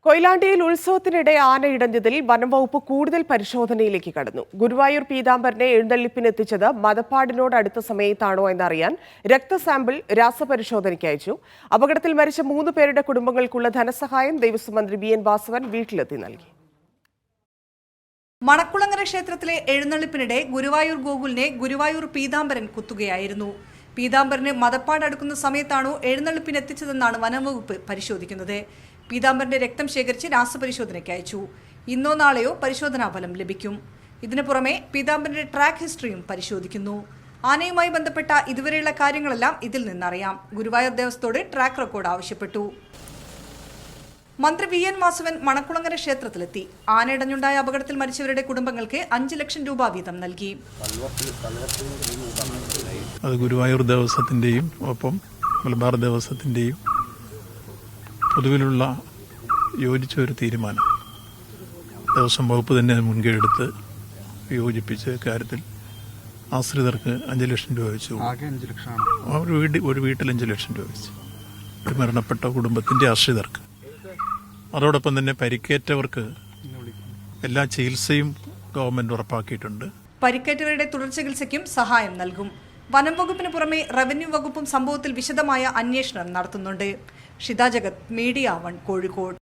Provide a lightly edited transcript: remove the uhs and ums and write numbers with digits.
കൊയിലാണ്ടിയിൽ ഉത്സവത്തിനിടെ ആന ഇടഞ്ഞതിൽ വനംവകുപ്പ് കൂടുതൽ പരിശോധനയിലേക്ക് കടന്നു. ഗുരുവായൂർ പീതാംബരനെ എഴുന്നള്ളിപ്പിനെത്തിച്ചത് മതപ്പാടിനോട് അടുത്ത സമയത്താണോ എന്നറിയാൻ രക്തസാമ്പിൾ രാസപരിശോധനയ്ക്ക് അയച്ചു. അപകടത്തിൽ മരിച്ച 3 പേരുടെ കുടുംബങ്ങൾക്കുള്ള ധനസഹായം ദേവസ്വം മന്ത്രി BN വാസവൻ വീട്ടിലെത്തി നൽകി. മണക്കുളങ്ങര ക്ഷേത്രത്തിലെ എഴുന്നള്ളിപ്പിനിടെ ഗുരുവായൂർ ഗോകുലിനെ ഗുരുവായൂർ പീതാംബരൻ കുത്തുകയായിരുന്നു. പീതാംബരന് മതപ്പാട് അടുക്കുന്ന സമയത്താണോ എഴുന്നള്ളിപ്പിനെത്തിച്ചതെന്നാണ് വനംവകുപ്പ് പരിശോധിക്കുന്നത്. പീതാംബരന്റെ രക്തം ശേഖരിച്ച് രാസപരിശോധനയ്ക്ക് അയച്ചു. ഇന്നോ നാളെയോ പരിശോധനാ ഫലം ലഭിക്കും. ഇതിനു പുറമെ പീതാംബരന്റെ ട്രാക്ക് ഹിസ്റ്ററിയും പരിശോധിക്കുന്നു. ആനയുമായി ബന്ധപ്പെട്ട ഇതുവരെയുള്ള കാര്യങ്ങളെല്ലാം ഇതിൽ നിന്നറിയാം. ഗുരുവായൂർ ദേവസ്വത്തോട് ട്രാക്ക് റെക്കോർഡ് ആവശ്യപ്പെട്ടു. മന്ത്രി BN വാസവൻ മണക്കുളങ്ങര ക്ഷേത്രത്തിലെത്തി. ആനയിടഞ്ഞുണ്ടായ അപകടത്തിൽ മരിച്ചവരുടെ കുടുംബങ്ങൾക്ക് 5 ലക്ഷം രൂപ വീതം നൽകി. അത് ഗുരുവായൂർ ദേവസ്വത്തിൻ്റെയും ഒപ്പം മലബാർ ദേവസ്വത്തിൻ്റെയും പൊതുവിലുള്ള യോജിച്ച ഒരു തീരുമാനം. ദേവസ്വം വകുപ്പ് തന്നെ മുൻകൈയെടുത്ത് യോജിപ്പിച്ച് കാര്യത്തിൽ ആശ്രിതർക്ക് 5 ലക്ഷം രൂപ വെച്ചു. ഒരു വീട്ടിൽ 5 ലക്ഷം രൂപ വെച്ച് ഒരു മരണപ്പെട്ട കുടുംബത്തിൻ്റെ ആശ്രിതർക്ക്. അതോടൊപ്പം തന്നെ പരിക്കേറ്റവർക്ക് എല്ലാ ചികിത്സയും ഗവൺമെന്റ് ഉറപ്പാക്കിയിട്ടുണ്ട്. പരിക്കേറ്റവരുടെ തുടർ ചികിത്സയ്ക്കും സഹായം നൽകും. വനം വകുപ്പിന് പുറമെ റവന്യൂ വകുപ്പും സംഭവത്തിൽ വിശദമായ അന്വേഷണം നടത്തുന്നുണ്ട്. ഷിത ജഗത്, മീഡിയ 1, കോഴിക്കോട്.